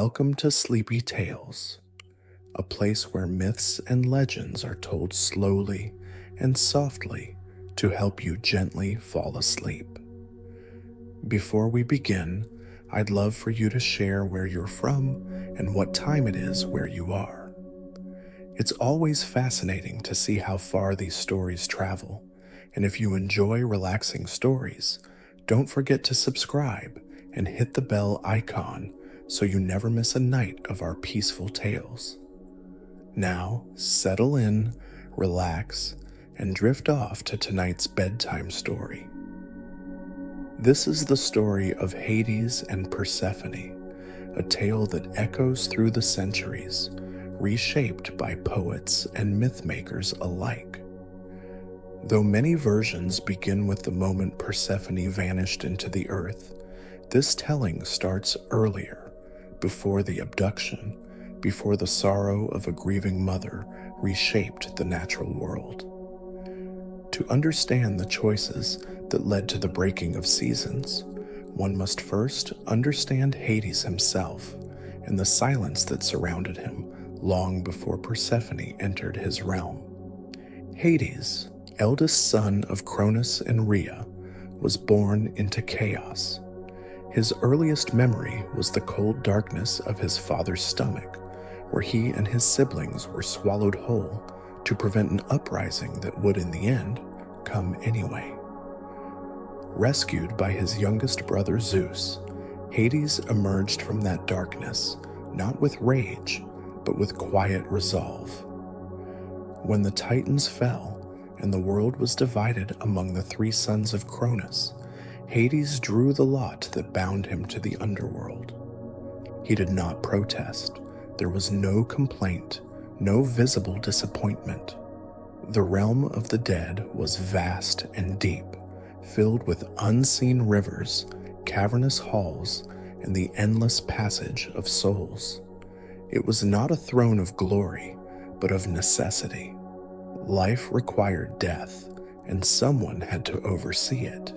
Welcome to Sleepy Tales, a place where myths and legends are told slowly and softly to help you gently fall asleep. Before we begin, I'd love for you to share where you're from and what time it is where you are. It's always fascinating to see how far these stories travel, and if you enjoy relaxing stories, don't forget to subscribe and hit the bell icon so you never miss a night of our peaceful tales. Now, settle in, relax, and drift off to tonight's bedtime story. This is the story of Hades and Persephone, a tale that echoes through the centuries, reshaped by poets and mythmakers alike. Though many versions begin with the moment Persephone vanished into the earth, this telling starts earlier, before the abduction, before the sorrow of a grieving mother reshaped the natural world. To understand the choices that led to the breaking of seasons, one must first understand Hades himself and the silence that surrounded him long before Persephone entered his realm. Hades, eldest son of Cronus and Rhea, was born into chaos. His earliest memory was the cold darkness of his father's stomach, where he and his siblings were swallowed whole to prevent an uprising that would, in the end, come anyway. Rescued by his youngest brother Zeus, Hades emerged from that darkness, not with rage, but with quiet resolve. When the Titans fell and the world was divided among the three sons of Cronus, Hades drew the lot that bound him to the underworld. He did not protest. There was no complaint, no visible disappointment. The realm of the dead was vast and deep, filled with unseen rivers, cavernous halls, and the endless passage of souls. It was not a throne of glory, but of necessity. Life required death, and someone had to oversee it.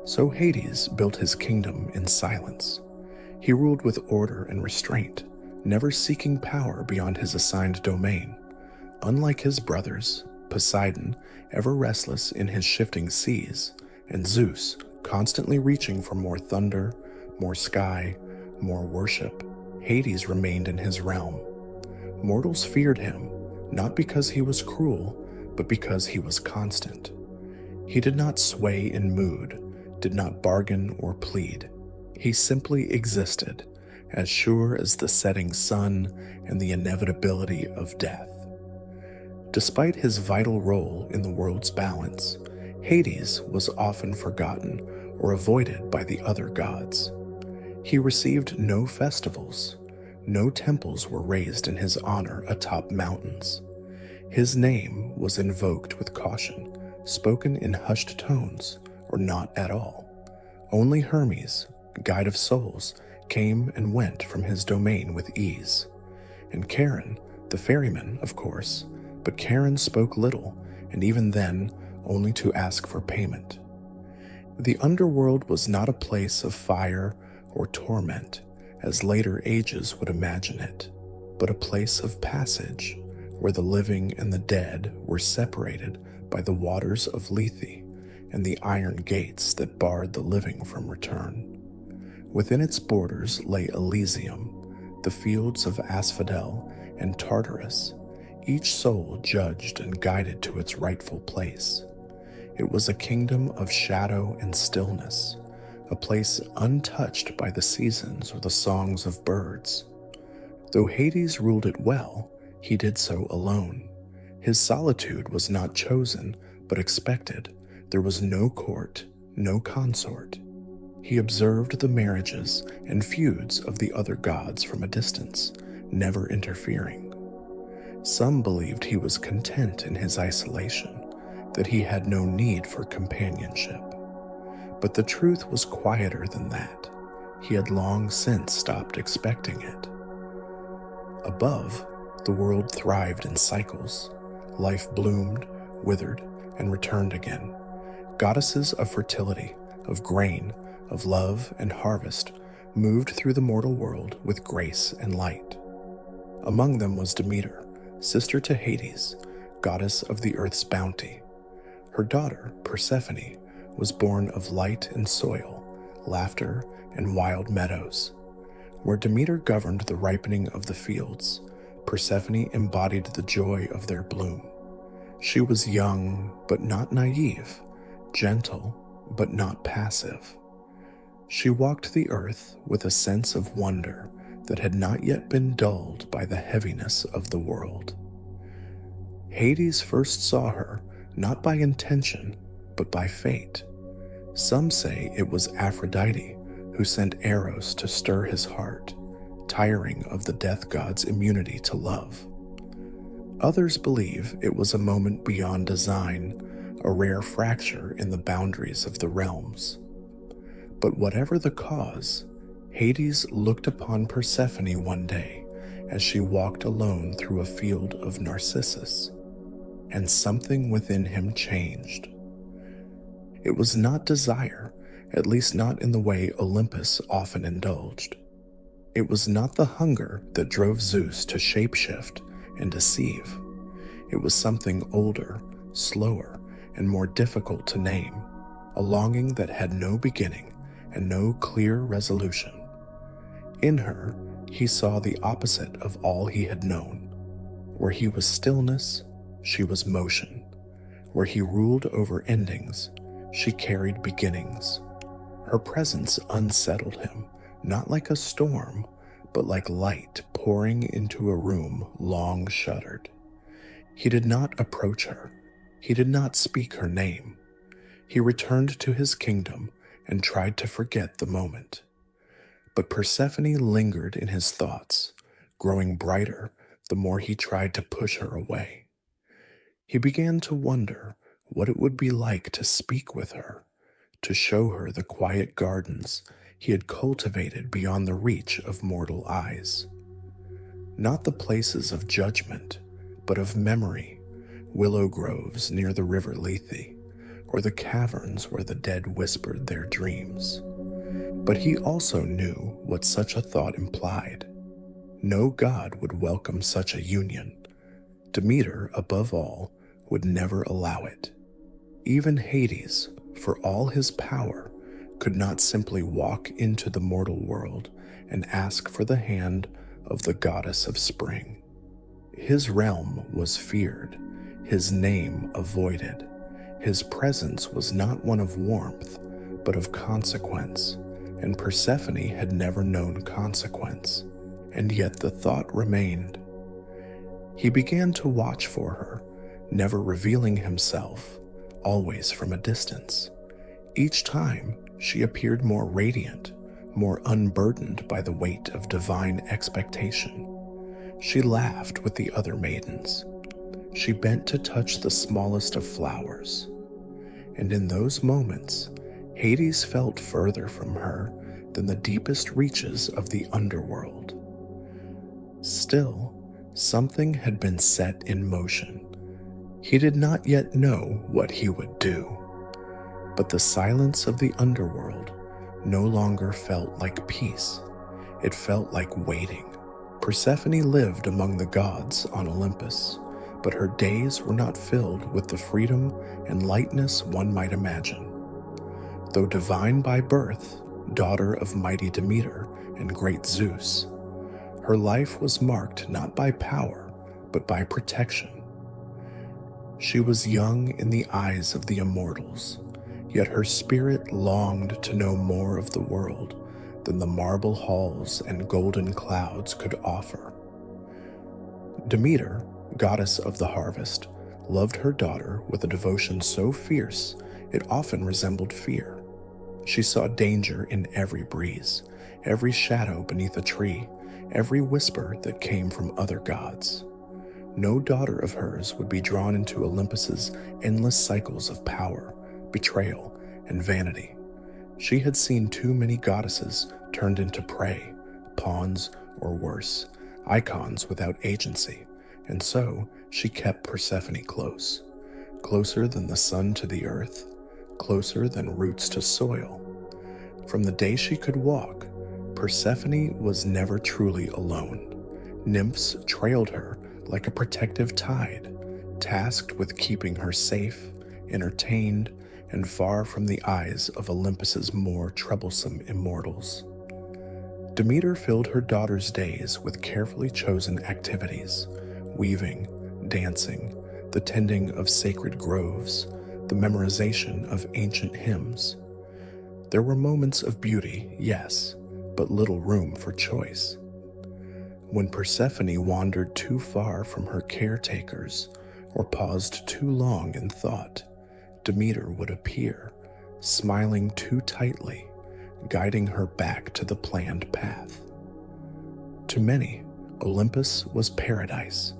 So Hades built his kingdom in silence. He ruled with order and restraint, never seeking power beyond his assigned domain. Unlike his brothers, Poseidon, ever restless in his shifting seas, and Zeus, constantly reaching for more thunder, more sky, more worship, Hades remained in his realm. Mortals feared him, not because he was cruel, but because he was constant. He did not sway in mood, did not bargain or plead. He simply existed, as sure as the setting sun and the inevitability of death. Despite his vital role in the world's balance, Hades was often forgotten or avoided by the other gods. He received no festivals. No temples were raised in his honor atop mountains. His name was invoked with caution, spoken in hushed tones, or not at all. Only Hermes, guide of souls, came and went from his domain with ease. And Charon, the ferryman, of course, but Charon spoke little, and even then, only to ask for payment. The underworld was not a place of fire or torment, as later ages would imagine it, but a place of passage, where the living and the dead were separated by the waters of Lethe and the iron gates that barred the living from return. Within its borders lay Elysium, the fields of Asphodel and Tartarus, each soul judged and guided to its rightful place. It was a kingdom of shadow and stillness, a place untouched by the seasons or the songs of birds. Though Hades ruled it well, he did so alone. His solitude was not chosen, but expected. There was no court, no consort. He observed the marriages and feuds of the other gods from a distance, never interfering. Some believed he was content in his isolation, that he had no need for companionship. But the truth was quieter than that. He had long since stopped expecting it. Above, the world thrived in cycles. Life bloomed, withered, and returned again. Goddesses of fertility, of grain, of love and harvest moved through the mortal world with grace and light. Among them was Demeter, sister to Hades, goddess of the earth's bounty. Her daughter, Persephone, was born of light and soil, laughter and wild meadows. Where Demeter governed the ripening of the fields, Persephone embodied the joy of their bloom. She was young but not naive, gentle but not passive. She walked the earth with a sense of wonder that had not yet been dulled by the heaviness of the world. Hades first saw her not by intention, but by fate. Some say it was Aphrodite who sent arrows to stir his heart, tiring of the death god's immunity to love. Others believe it was a moment beyond design, a rare fracture in the boundaries of the realms. But whatever the cause, Hades looked upon Persephone one day as she walked alone through a field of narcissus, and something within him changed. It was not desire, at least not in the way Olympus often indulged. It was not the hunger that drove Zeus to shapeshift and deceive. It was something older, slower, and more difficult to name, a longing that had no beginning and no clear resolution. In her, he saw the opposite of all he had known. Where he was stillness, she was motion. Where he ruled over endings, she carried beginnings. Her presence unsettled him, not like a storm, but like light pouring into a room long shuttered. He did not approach her. He did not speak her name. He returned to his kingdom and tried to forget the moment. But Persephone lingered in his thoughts, growing brighter the more he tried to push her away. He began to wonder what it would be like to speak with her, to show her the quiet gardens he had cultivated beyond the reach of mortal eyes. Not the places of judgment, but of memory, willow groves near the river Lethe, or the caverns where the dead whispered their dreams. But he also knew what such a thought implied. No god would welcome such a union. Demeter, above all, would never allow it. Even Hades, for all his power, could not simply walk into the mortal world and ask for the hand of the goddess of spring. His realm was feared, his name avoided. His presence was not one of warmth, but of consequence, and Persephone had never known consequence, and yet the thought remained. He began to watch for her, never revealing himself, always from a distance. Each time, she appeared more radiant, more unburdened by the weight of divine expectation. She laughed with the other maidens. She bent to touch the smallest of flowers. And in those moments, Hades felt further from her than the deepest reaches of the underworld. Still, something had been set in motion. He did not yet know what he would do. But the silence of the underworld no longer felt like peace. It felt like waiting. Persephone lived among the gods on Olympus, but her days were not filled with the freedom and lightness one might imagine. Though divine by birth, daughter of mighty Demeter and great Zeus, her life was marked not by power, but by protection. She was young in the eyes of the immortals, yet her spirit longed to know more of the world than the marble halls and golden clouds could offer. Demeter, goddess of the harvest, loved her daughter with a devotion so fierce it often resembled fear. She saw danger in every breeze, every shadow beneath a tree, every whisper that came from other gods. No daughter of hers would be drawn into Olympus's endless cycles of power, betrayal, and vanity. She had seen too many goddesses turned into prey, pawns, or worse, icons without agency, and so she kept Persephone close, closer than the sun to the earth, closer than roots to soil. From the day she could walk, Persephone was never truly alone. Nymphs trailed her like a protective tide, tasked with keeping her safe, entertained, and far from the eyes of Olympus's more troublesome immortals. Demeter filled her daughter's days with carefully chosen activities: weaving, dancing, the tending of sacred groves, the memorization of ancient hymns. There were moments of beauty, yes, but little room for choice. When Persephone wandered too far from her caretakers or paused too long in thought, Demeter would appear, smiling too tightly, guiding her back to the planned path. To many, Olympus was paradise.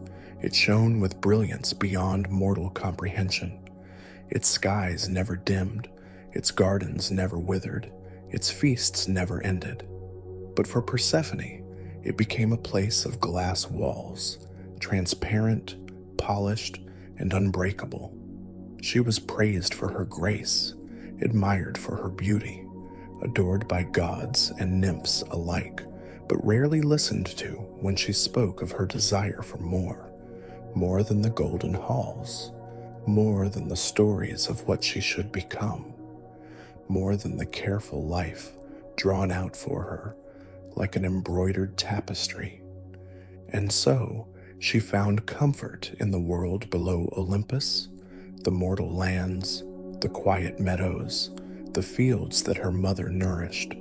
It shone with brilliance beyond mortal comprehension. Its skies never dimmed, its gardens never withered, its feasts never ended. But for Persephone, it became a place of glass walls, transparent, polished, and unbreakable. She was praised for her grace, admired for her beauty, adored by gods and nymphs alike, but rarely listened to when she spoke of her desire for more than the golden halls, more than the stories of what she should become, more than the careful life drawn out for her like an embroidered tapestry. And so she found comfort in the world below Olympus, the mortal lands, the quiet meadows, the fields that her mother nourished.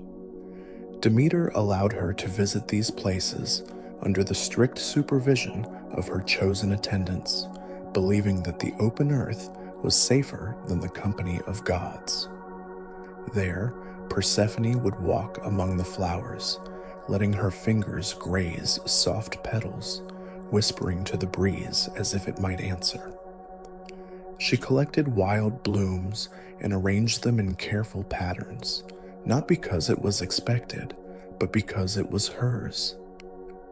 Demeter allowed her to visit these places under the strict supervision of her chosen attendants, believing that the open earth was safer than the company of gods. There, Persephone would walk among the flowers, letting her fingers graze soft petals, whispering to the breeze as if it might answer. She collected wild blooms and arranged them in careful patterns, not because it was expected, but because it was hers.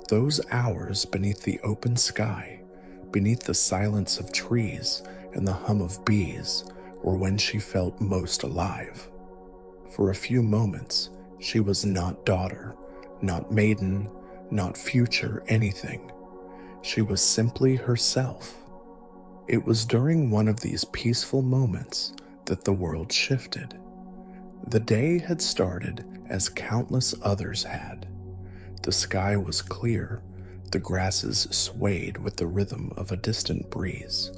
Those hours beneath the open sky, beneath the silence of trees and the hum of bees, were when she felt most alive. For a few moments, she was not daughter, not maiden, not future anything. She was simply herself. It was during one of these peaceful moments that the world shifted. The day had started as countless others had. The sky was clear, the grasses swayed with the rhythm of a distant breeze,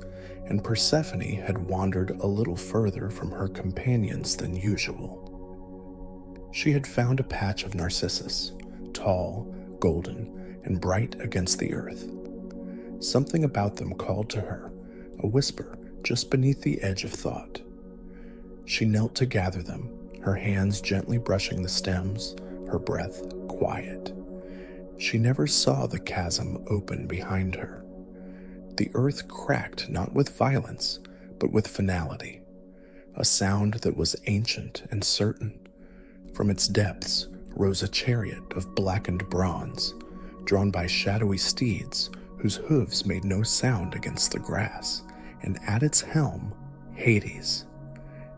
and Persephone had wandered a little further from her companions than usual. She had found a patch of narcissus, tall, golden, and bright against the earth. Something about them called to her, a whisper just beneath the edge of thought. She knelt to gather them, her hands gently brushing the stems, her breath quiet. She never saw the chasm open behind her. The earth cracked not with violence, but with finality, a sound that was ancient and certain. From its depths rose a chariot of blackened bronze, drawn by shadowy steeds whose hooves made no sound against the grass, and at its helm, Hades.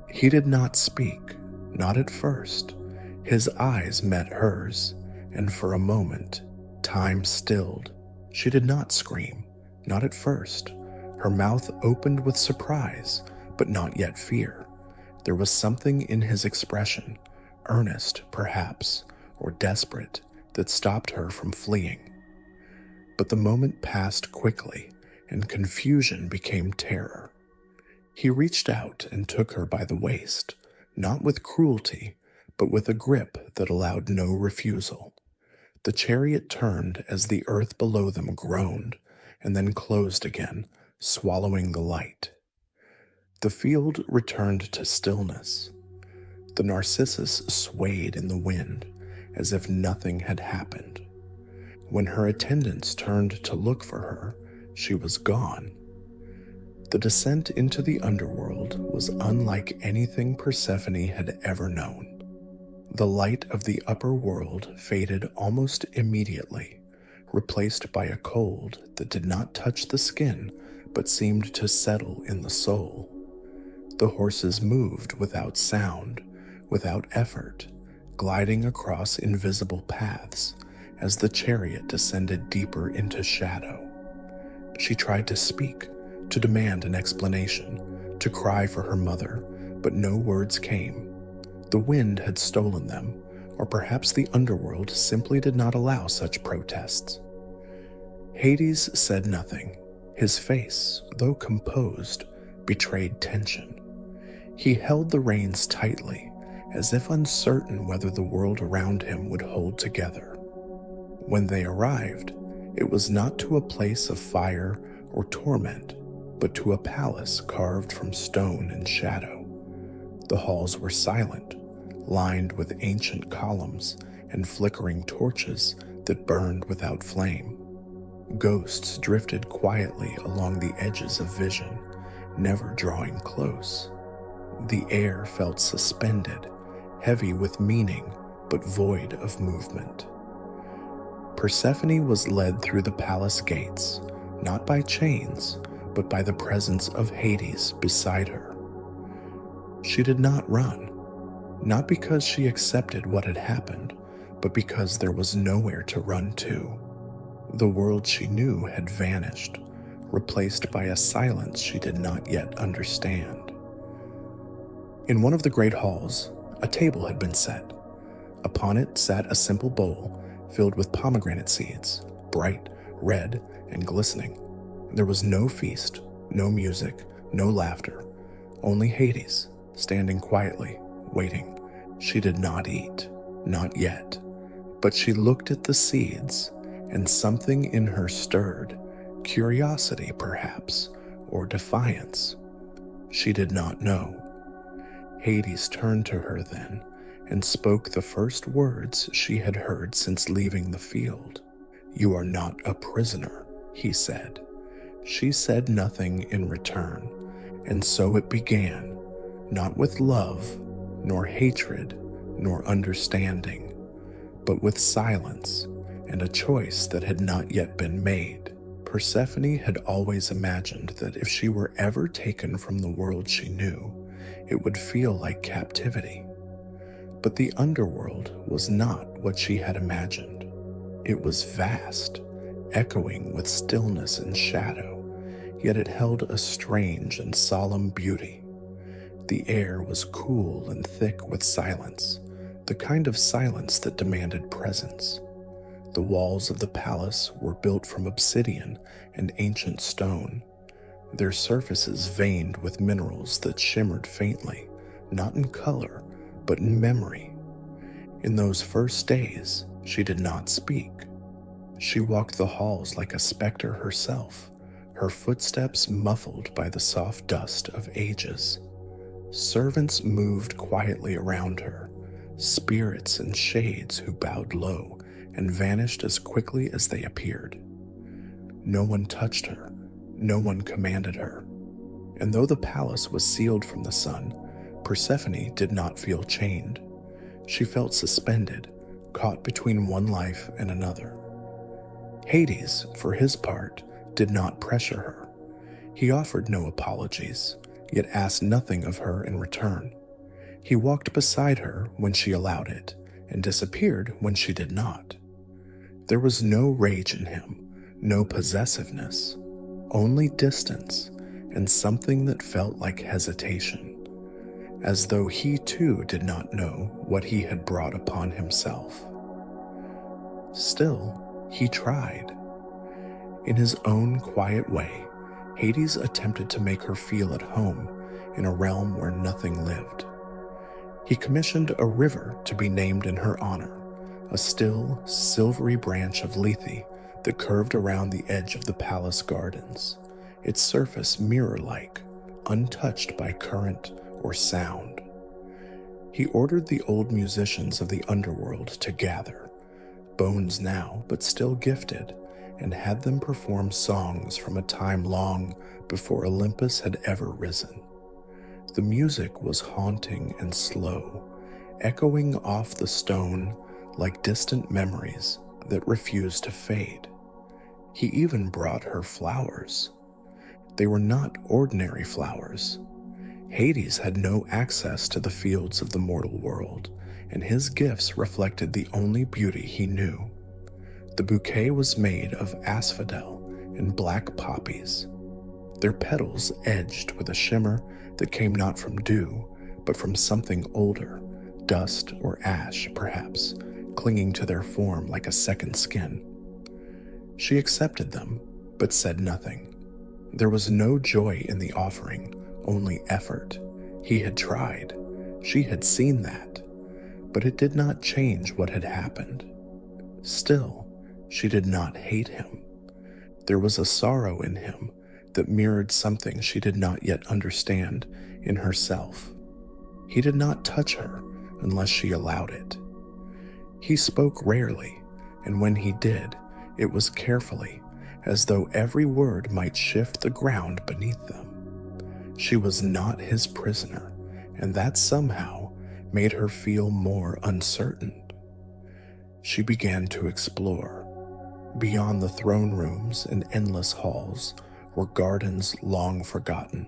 He did not speak, not at first. His eyes met hers, and for a moment, time stilled. She did not scream, not at first. Her mouth opened with surprise, but not yet fear. There was something in his expression, earnest perhaps, or desperate, that stopped her from fleeing. But the moment passed quickly, and confusion became terror. He reached out and took her by the waist, not with cruelty, but with a grip that allowed no refusal. The chariot turned as the earth below them groaned, and then closed again, swallowing the light. The field returned to stillness. The narcissus swayed in the wind, as if nothing had happened. When her attendants turned to look for her, she was gone. The descent into the underworld was unlike anything Persephone had ever known. The light of the upper world faded almost immediately, replaced by a cold that did not touch the skin but seemed to settle in the soul. The horses moved without sound, without effort, gliding across invisible paths as the chariot descended deeper into shadow. She tried to speak, to demand an explanation, to cry for her mother, but no words came. The wind had stolen them, or perhaps the underworld simply did not allow such protests. Hades said nothing. His face, though composed, betrayed tension. He held the reins tightly, as if uncertain whether the world around him would hold together. When they arrived, it was not to a place of fire or torment, but to a palace carved from stone and shadow. The halls were silent, lined with ancient columns and flickering torches that burned without flame. Ghosts drifted quietly along the edges of vision, never drawing close. The air felt suspended, heavy with meaning, but void of movement. Persephone was led through the palace gates, not by chains, but by the presence of Hades beside her. She did not run, not because she accepted what had happened, but because there was nowhere to run to. The world she knew had vanished, replaced by a silence she did not yet understand. In one of the great halls, a table had been set. Upon it sat a simple bowl filled with pomegranate seeds, bright, red, and glistening. There was no feast, no music, no laughter, only Hades, standing quietly, waiting. She did not eat, not yet, but she looked at the seeds, and something in her stirred, curiosity perhaps, or defiance. She did not know. Hades turned to her then and spoke the first words she had heard since leaving the field. "You are not a prisoner," he said. She said nothing in return, and so it began, not with love, nor hatred, nor understanding, but with silence and a choice that had not yet been made. Persephone had always imagined that if she were ever taken from the world she knew, it would feel like captivity. But the underworld was not what she had imagined. It was vast, echoing with stillness and shadow, yet it held a strange and solemn beauty. The air was cool and thick with silence, the kind of silence that demanded presence. The walls of the palace were built from obsidian and ancient stone, their surfaces veined with minerals that shimmered faintly, not in color, but in memory. In those first days, she did not speak. She walked the halls like a specter herself, her footsteps muffled by the soft dust of ages. Servants moved quietly around her, spirits and shades who bowed low and vanished as quickly as they appeared. No one touched her, no one commanded her. And though the palace was sealed from the sun, Persephone did not feel chained. She felt suspended, caught between one life and another. Hades, for his part, did not pressure her. He offered no apologies, yet asked nothing of her in return. He walked beside her when she allowed it, and disappeared when she did not. There was no rage in him, no possessiveness, only distance and something that felt like hesitation, as though he too did not know what he had brought upon himself. Still, he tried. In his own quiet way, Hades attempted to make her feel at home in a realm where nothing lived. He commissioned a river to be named in her honor, a still, silvery branch of Lethe that curved around the edge of the palace gardens, its surface mirror-like, untouched by current or sound. He ordered the old musicians of the underworld to gather, bones now but still gifted, and had them perform songs from a time long before Olympus had ever risen. The music was haunting and slow, echoing off the stone like distant memories that refused to fade. He even brought her flowers. They were not ordinary flowers. Hades had no access to the fields of the mortal world, and his gifts reflected the only beauty he knew. The bouquet was made of asphodel and black poppies, their petals edged with a shimmer that came not from dew, but from something older, dust or ash perhaps, clinging to their form like a second skin. She accepted them, but said nothing. There was no joy in the offering, only effort. He had tried. She had seen that. But it did not change what had happened. Still, she did not hate him. There was a sorrow in him that mirrored something she did not yet understand in herself. He did not touch her unless she allowed it. He spoke rarely, and when he did, it was carefully, as though every word might shift the ground beneath them. She was not his prisoner, and that somehow made her feel more uncertain. She began to explore. Beyond the throne rooms and endless halls were gardens long forgotten,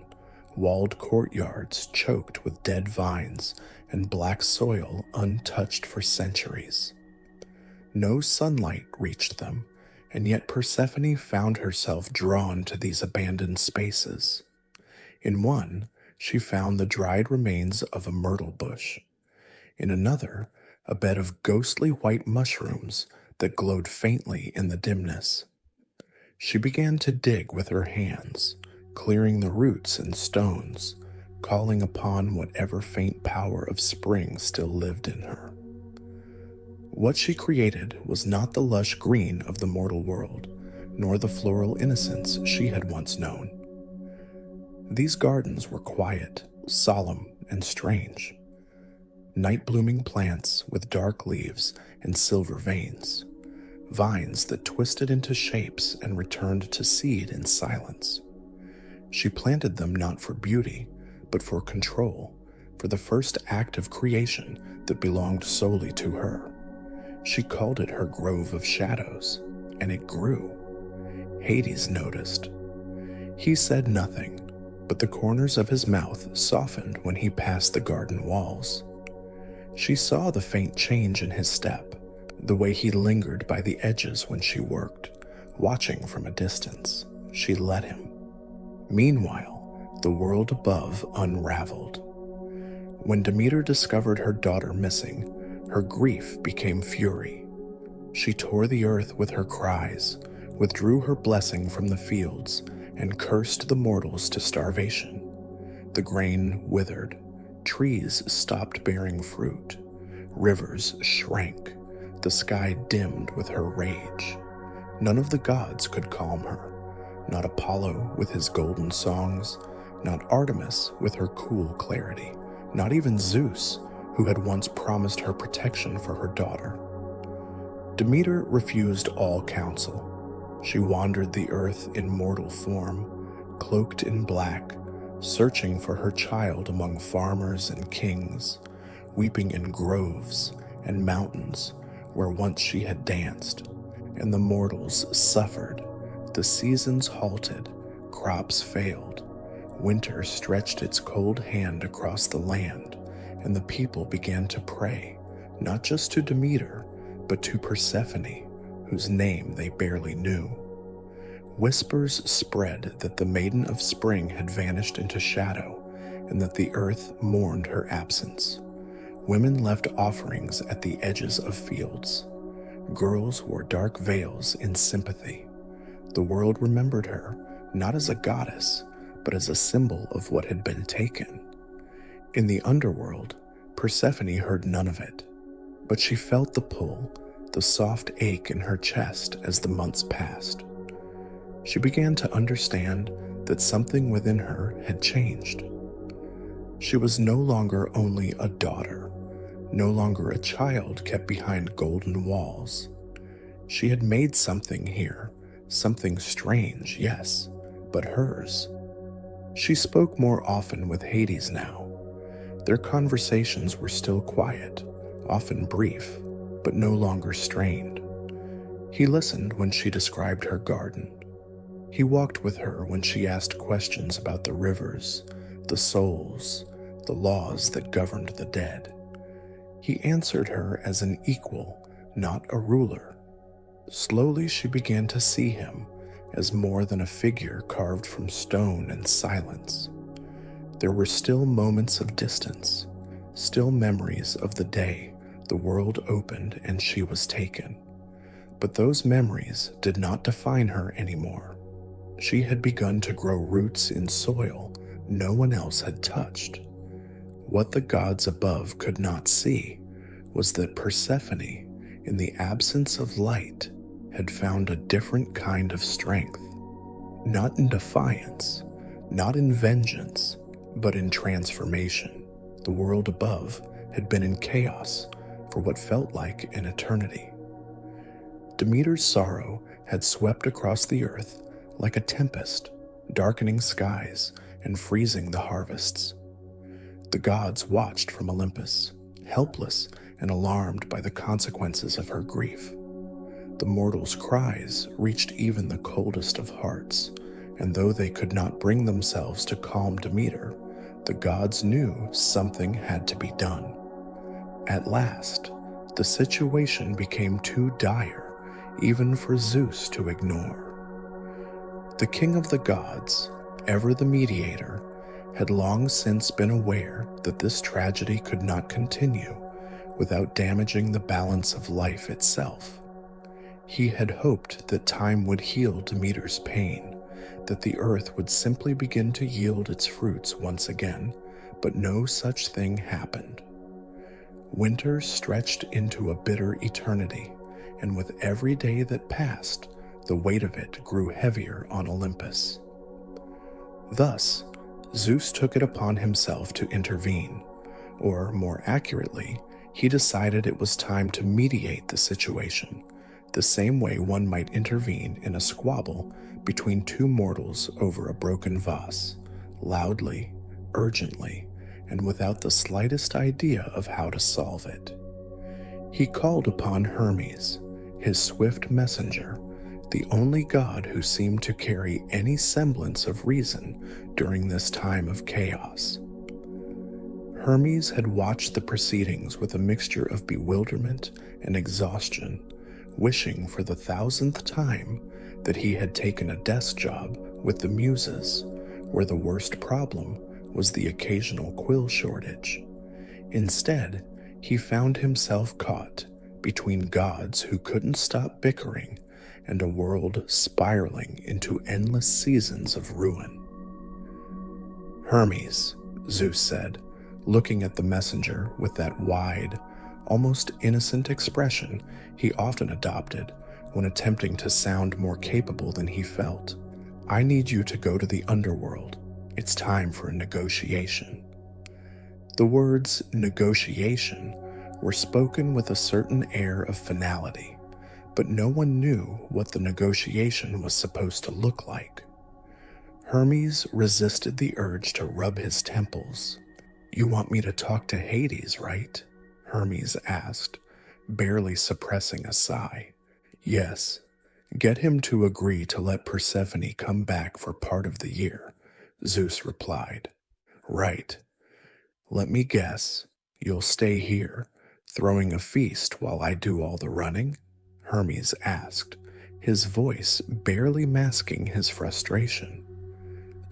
walled courtyards choked with dead vines and black soil untouched for centuries. No sunlight reached them, and yet Persephone found herself drawn to these abandoned spaces. In one, she found the dried remains of a myrtle bush. In another, a bed of ghostly white mushrooms that glowed faintly in the dimness. She began to dig with her hands, clearing the roots and stones, calling upon whatever faint power of spring still lived in her. What she created was not the lush green of the mortal world, nor the floral innocence she had once known. These gardens were quiet, solemn, and strange. Night-blooming plants with dark leaves and silver veins, vines that twisted into shapes and returned to seed in silence. She planted them not for beauty, but for control, for the first act of creation that belonged solely to her. She called it her grove of shadows, and it grew. Hades noticed. He said nothing, but the corners of his mouth softened when he passed the garden walls. She saw the faint change in his step, the way he lingered by the edges when she worked, watching from a distance. She let him. Meanwhile, the world above unraveled. When Demeter discovered her daughter missing, her grief became fury. She tore the earth with her cries, withdrew her blessing from the fields, and cursed the mortals to starvation. The grain withered, trees stopped bearing fruit, rivers shrank, the sky dimmed with her rage. None of the gods could calm her, not Apollo with his golden songs, not Artemis with her cool clarity, not even Zeus, who had once promised her protection for her daughter. Demeter refused all counsel. She wandered the earth in mortal form, cloaked in black, searching for her child among farmers and kings, weeping in groves and mountains where once she had danced, and the mortals suffered. The seasons halted, crops failed, winter stretched its cold hand across the land, and the people began to pray, not just to Demeter, but to Persephone, whose name they barely knew. Whispers spread that the maiden of spring had vanished into shadow, and that the earth mourned her absence. Women left offerings at the edges of fields. Girls wore dark veils in sympathy. The world remembered her, not as a goddess, but as a symbol of what had been taken. In the underworld, Persephone heard none of it, but she felt the pull, the soft ache in her chest as the months passed. She began to understand that something within her had changed. She was no longer only a daughter, no longer a child kept behind golden walls. She had made something here, something strange, yes, but hers. She spoke more often with Hades now. Their conversations were still quiet, often brief, but no longer strained. He listened when she described her garden. He walked with her when she asked questions about the rivers, the souls, the laws that governed the dead. He answered her as an equal, not a ruler. Slowly she began to see him as more than a figure carved from stone and silence. There were still moments of distance, still memories of the day the world opened and she was taken. But those memories did not define her anymore. She had begun to grow roots in soil no one else had touched. What the gods above could not see was that Persephone, in the absence of light, had found a different kind of strength. Not in defiance, not in vengeance, but in transformation. The world above had been in chaos for what felt like an eternity. Demeter's sorrow had swept across the earth like a tempest, darkening skies and freezing the harvests. The gods watched from Olympus, helpless and alarmed by the consequences of her grief. The mortals' cries reached even the coldest of hearts, and though they could not bring themselves to calm Demeter, the gods knew something had to be done. At last, the situation became too dire even for Zeus to ignore. The king of the gods, ever the mediator, had long since been aware that this tragedy could not continue without damaging the balance of life itself. He had hoped that time would heal Demeter's pain, that the earth would simply begin to yield its fruits once again, but no such thing happened. Winter stretched into a bitter eternity, and with every day that passed, the weight of it grew heavier on Olympus. Thus, Zeus took it upon himself to intervene, or more accurately, he decided it was time to mediate the situation, the same way one might intervene in a squabble between two mortals over a broken vase, loudly, urgently, and without the slightest idea of how to solve it. He called upon Hermes, his swift messenger, the only god who seemed to carry any semblance of reason during this time of chaos. Hermes had watched the proceedings with a mixture of bewilderment and exhaustion, wishing for the 1,000th time that he had taken a desk job with the Muses, where the worst problem was the occasional quill shortage. Instead, he found himself caught between gods who couldn't stop bickering and a world spiraling into endless seasons of ruin. Hermes, Zeus said, looking at the messenger with that wide, almost innocent expression he often adopted when attempting to sound more capable than he felt. I need you to go to the underworld. It's time for a negotiation. The words negotiation were spoken with a certain air of finality, but no one knew what the negotiation was supposed to look like. Hermes resisted the urge to rub his temples. You want me to talk to Hades, right? Hermes asked, barely suppressing a sigh. Yes, get him to agree to let Persephone come back for part of the year, Zeus replied. Right. Let me guess, you'll stay here, throwing a feast while I do all the running? Hermes asked, his voice barely masking his frustration.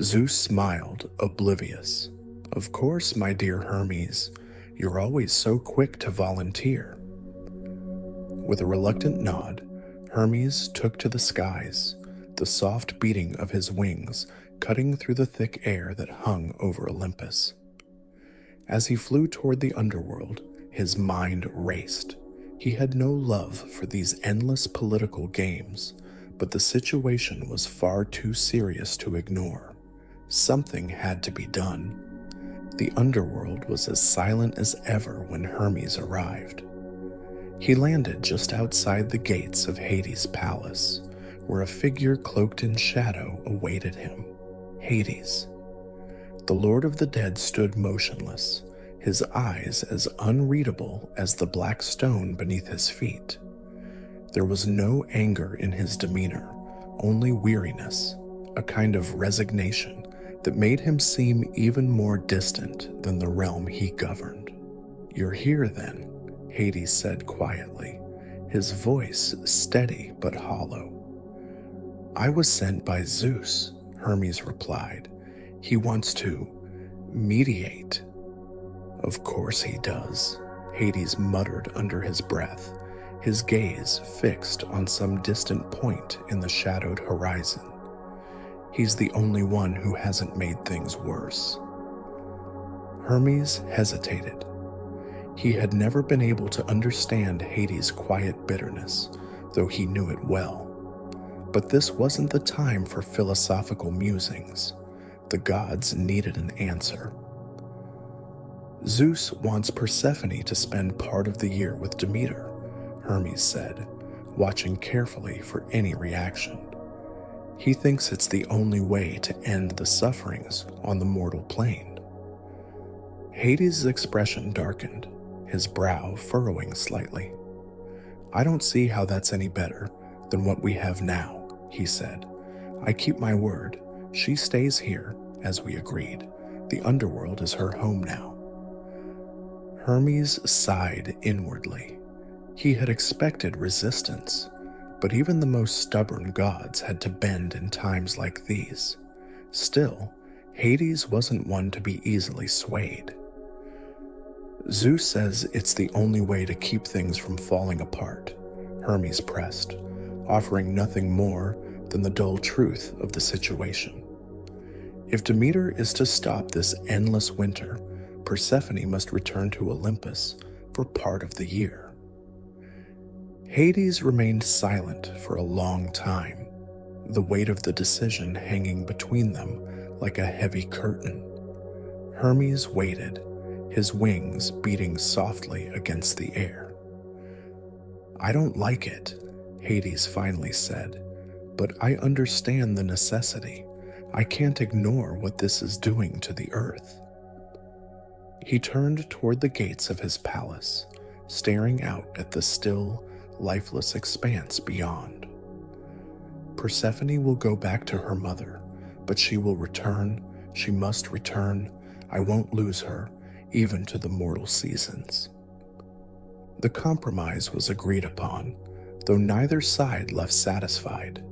Zeus smiled, oblivious. Of course, my dear Hermes, you're always so quick to volunteer. With a reluctant nod, Hermes took to the skies, the soft beating of his wings cutting through the thick air that hung over Olympus. As he flew toward the underworld, his mind raced. He had no love for these endless political games, but the situation was far too serious to ignore. Something had to be done. The underworld was as silent as ever when Hermes arrived. He landed just outside the gates of Hades' palace, where a figure cloaked in shadow awaited him. Hades. The Lord of the Dead stood motionless, his eyes as unreadable as the black stone beneath his feet. There was no anger in his demeanor, only weariness, a kind of resignation that made him seem even more distant than the realm he governed. "You're here, then," Hades said quietly, his voice steady but hollow. "I was sent by Zeus," Hermes replied. "He wants to mediate." "Of course he does," Hades muttered under his breath, his gaze fixed on some distant point in the shadowed horizon. "He's the only one who hasn't made things worse." Hermes hesitated. He had never been able to understand Hades' quiet bitterness, though he knew it well. But this wasn't the time for philosophical musings. The gods needed an answer. "Zeus wants Persephone to spend part of the year with Demeter," Hermes said, watching carefully for any reaction. "He thinks it's the only way to end the sufferings on the mortal plane." Hades' expression darkened, his brow furrowing slightly. "I don't see how that's any better than what we have now," he said. "I keep my word. She stays here, as we agreed. The underworld is her home now." Hermes sighed inwardly. He had expected resistance, but even the most stubborn gods had to bend in times like these. Still, Hades wasn't one to be easily swayed. "Zeus says it's the only way to keep things from falling apart," Hermes pressed, offering nothing more than the dull truth of the situation. "If Demeter is to stop this endless winter, Persephone must return to Olympus for part of the year." Hades remained silent for a long time, the weight of the decision hanging between them like a heavy curtain. Hermes waited, his wings beating softly against the air. "I don't like it," Hades finally said, "but I understand the necessity. I can't ignore what this is doing to the earth." He turned toward the gates of his palace, staring out at the still, lifeless expanse beyond. "Persephone will go back to her mother, but she will return. She must return. I won't lose her, even to the mortal seasons." The compromise was agreed upon, though neither side left satisfied.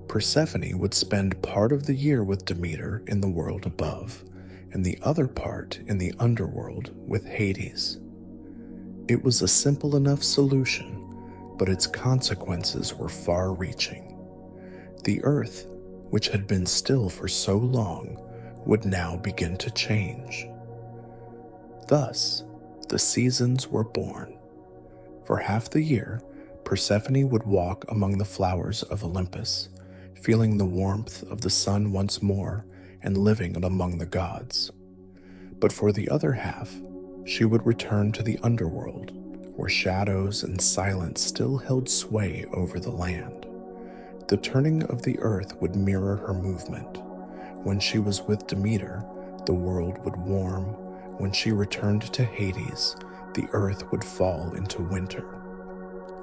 Persephone would spend part of the year with Demeter in the world above, and the other part in the underworld with Hades. It was a simple enough solution, but its consequences were far-reaching. The earth, which had been still for so long, would now begin to change. Thus, the seasons were born. For half the year, Persephone would walk among the flowers of Olympus, feeling the warmth of the sun once more and living among the gods. But for the other half, she would return to the underworld, where shadows and silence still held sway over the land. The turning of the earth would mirror her movement. When she was with Demeter, the world would warm. When she returned to Hades, the earth would fall into winter.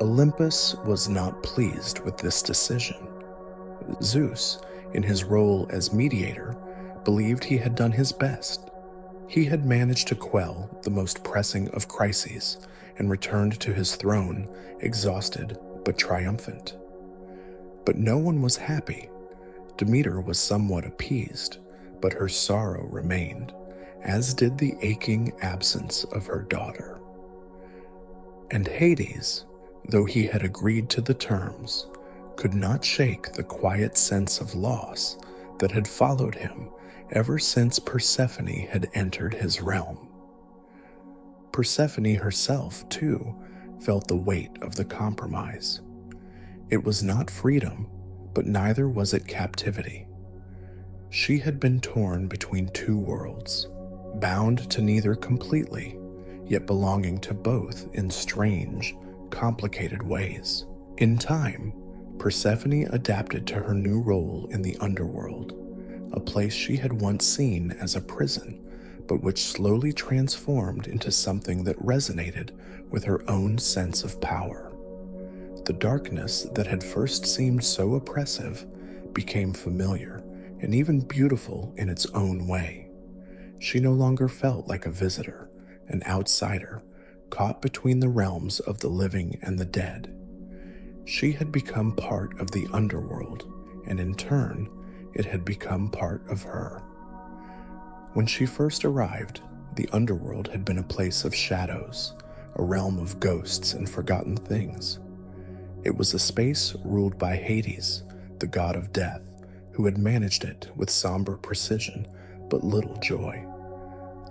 Olympus was not pleased with this decision. Zeus, in his role as mediator, believed he had done his best. He had managed to quell the most pressing of crises and returned to his throne, exhausted but triumphant. But no one was happy. Demeter was somewhat appeased, but her sorrow remained, as did the aching absence of her daughter. And Hades, though he had agreed to the terms, could not shake the quiet sense of loss that had followed him ever since Persephone had entered his realm. Persephone herself, too, felt the weight of the compromise. It was not freedom, but neither was it captivity. She had been torn between two worlds, bound to neither completely, yet belonging to both in strange, complicated ways. In time, Persephone adapted to her new role in the underworld, a place she had once seen as a prison, but which slowly transformed into something that resonated with her own sense of power. The darkness that had first seemed so oppressive became familiar and even beautiful in its own way. She no longer felt like a visitor, an outsider, caught between the realms of the living and the dead. She had become part of the underworld, and in turn, it had become part of her. When she first arrived, the underworld had been a place of shadows, a realm of ghosts and forgotten things. It was a space ruled by Hades, the god of death, who had managed it with somber precision but little joy.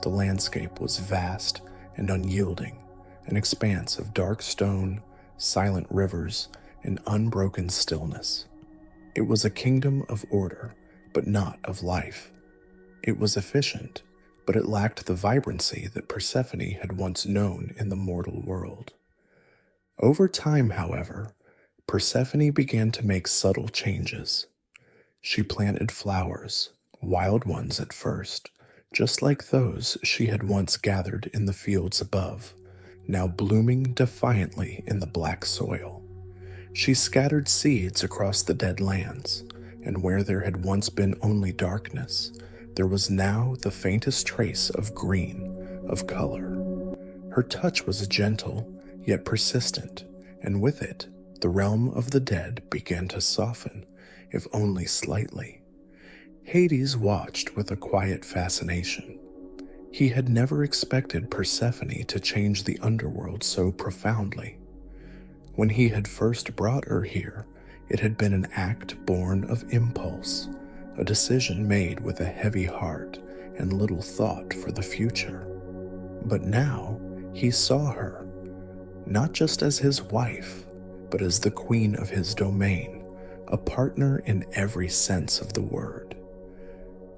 The landscape was vast and unyielding, an expanse of dark stone, silent rivers, and unbroken stillness. It was a kingdom of order, but not of life. It was efficient, but it lacked the vibrancy that Persephone had once known in the mortal world. Over time, however, Persephone began to make subtle changes. She planted flowers, wild ones at first, just like those she had once gathered in the fields above, now blooming defiantly in the black soil. She scattered seeds across the dead lands, and where there had once been only darkness, there was now the faintest trace of green, of color. Her touch was gentle, yet persistent, and with it, the realm of the dead began to soften, if only slightly. Hades watched with a quiet fascination. He had never expected Persephone to change the underworld so profoundly. When he had first brought her here, it had been an act born of impulse, a decision made with a heavy heart and little thought for the future. But now he saw her, not just as his wife, but as the queen of his domain, a partner in every sense of the word.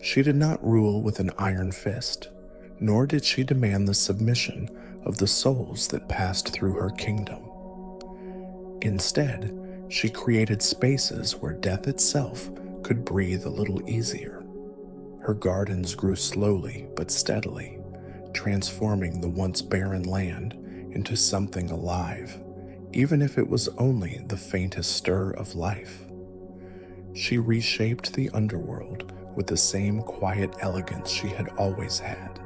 She did not rule with an iron fist, nor did she demand the submission of the souls that passed through her kingdom. Instead, she created spaces where death itself could breathe a little easier. Her gardens grew slowly but steadily, transforming the once barren land into something alive, even if it was only the faintest stir of life. She reshaped the underworld with the same quiet elegance she had always had,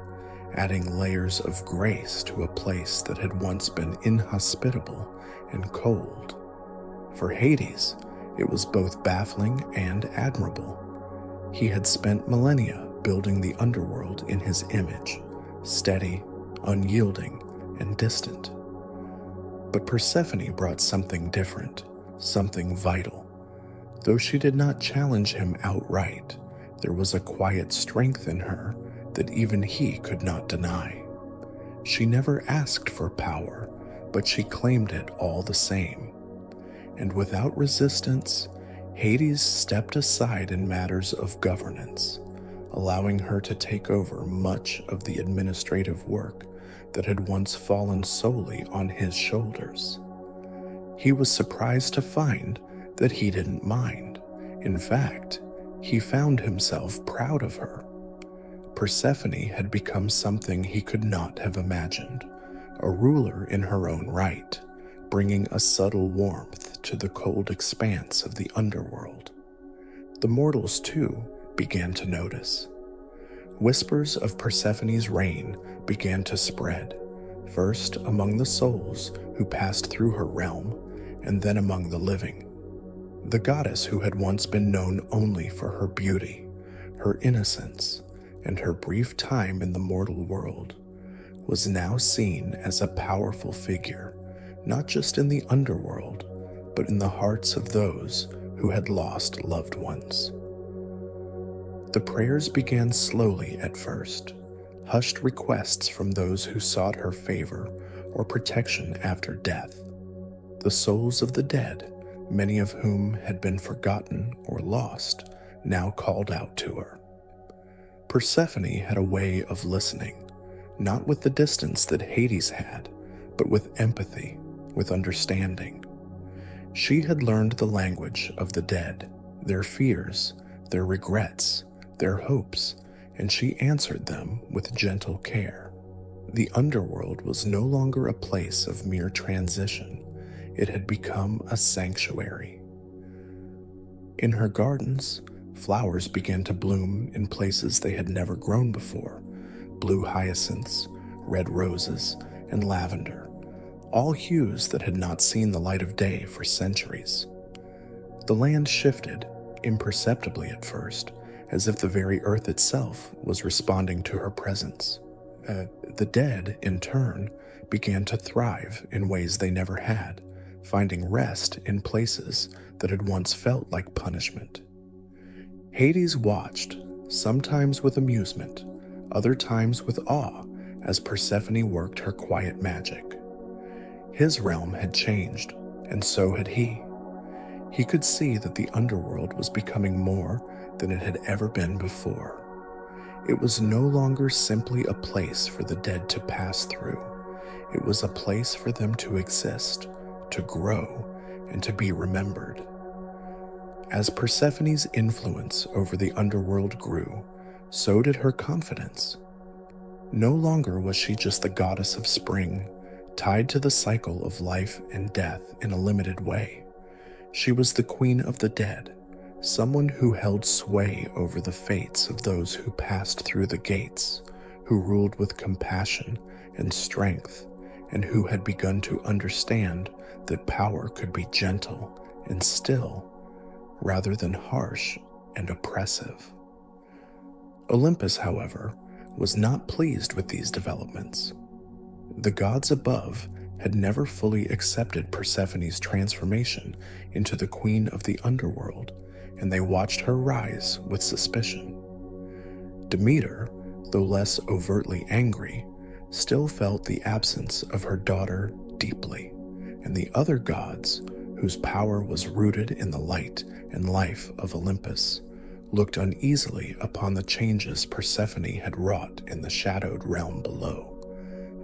adding layers of grace to a place that had once been inhospitable and cold. For Hades, it was both baffling and admirable. He had spent millennia building the underworld in his image, steady, unyielding, and distant. But Persephone brought something different, something vital. Though she did not challenge him outright, there was a quiet strength in her that even he could not deny. She never asked for power, but she claimed it all the same. And without resistance, Hades stepped aside in matters of governance, allowing her to take over much of the administrative work that had once fallen solely on his shoulders. He was surprised to find that he didn't mind. In fact, he found himself proud of her. Persephone had become something he could not have imagined, a ruler in her own right, bringing a subtle warmth to the cold expanse of the underworld. The mortals, too, began to notice. Whispers of Persephone's reign began to spread, first among the souls who passed through her realm, and then among the living. The goddess who had once been known only for her beauty, her innocence, and her brief time in the mortal world, was now seen as a powerful figure, not just in the underworld, but in the hearts of those who had lost loved ones. The prayers began slowly at first, hushed requests from those who sought her favor or protection after death. The souls of the dead, many of whom had been forgotten or lost, now called out to her. Persephone had a way of listening, not with the distance that Hades had, but with empathy, with understanding. She had learned the language of the dead, their fears, their regrets, their hopes, and she answered them with gentle care. The underworld was no longer a place of mere transition. It had become a sanctuary. In her gardens, Flowers began to bloom in places they had never grown before: blue hyacinths, red roses, and lavender, all hues that had not seen the light of day for centuries. The land shifted, imperceptibly at first, as if the very earth itself was responding to her presence. The dead, in turn, began to thrive in ways they never had, finding rest in places that had once felt like punishment. Hades watched, sometimes with amusement, other times with awe, as Persephone worked her quiet magic. His realm had changed, and so had he. He could see that the underworld was becoming more than it had ever been before. It was no longer simply a place for the dead to pass through. It was a place for them to exist, to grow, and to be remembered. As Persephone's influence over the underworld grew, so did her confidence. No longer was she just the goddess of spring, tied to the cycle of life and death in a limited way. She was the queen of the dead, someone who held sway over the fates of those who passed through the gates, who ruled with compassion and strength, and who had begun to understand that power could be gentle and still, rather than harsh and oppressive. Olympus, however, was not pleased with these developments. The gods above had never fully accepted Persephone's transformation into the queen of the underworld, and they watched her rise with suspicion. Demeter, though less overtly angry, still felt the absence of her daughter deeply, and the other gods, whose power was rooted in the light and life of Olympus, looked uneasily upon the changes Persephone had wrought in the shadowed realm below.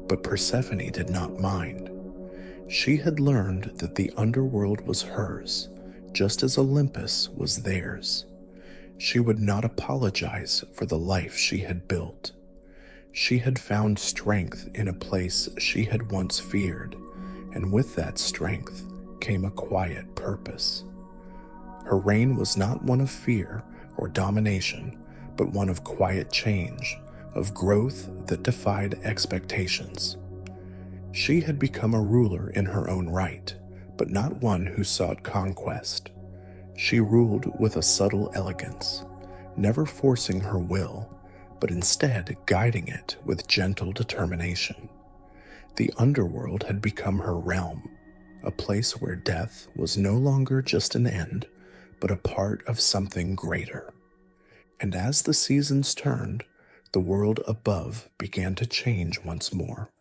But Persephone did not mind. She had learned that the underworld was hers, just as Olympus was theirs. She would not apologize for the life she had built. She had found strength in a place she had once feared, and with that strength came a quiet purpose. Her reign was not one of fear or domination, but one of quiet change, of growth that defied expectations. She had become a ruler in her own right, but not one who sought conquest. She ruled with a subtle elegance, never forcing her will, but instead guiding it with gentle determination. The underworld had become her realm, a place where death was no longer just an end, but a part of something greater. And as the seasons turned, the world above began to change once more.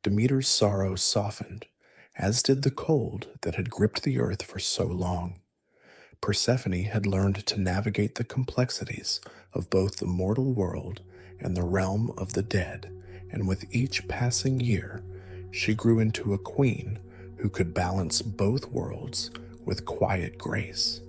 Demeter's sorrow softened, as did the cold that had gripped the earth for so long. Persephone had learned to navigate the complexities of both the mortal world and the realm of the dead, and with each passing year, she grew into a queen who could balance both worlds with quiet grace.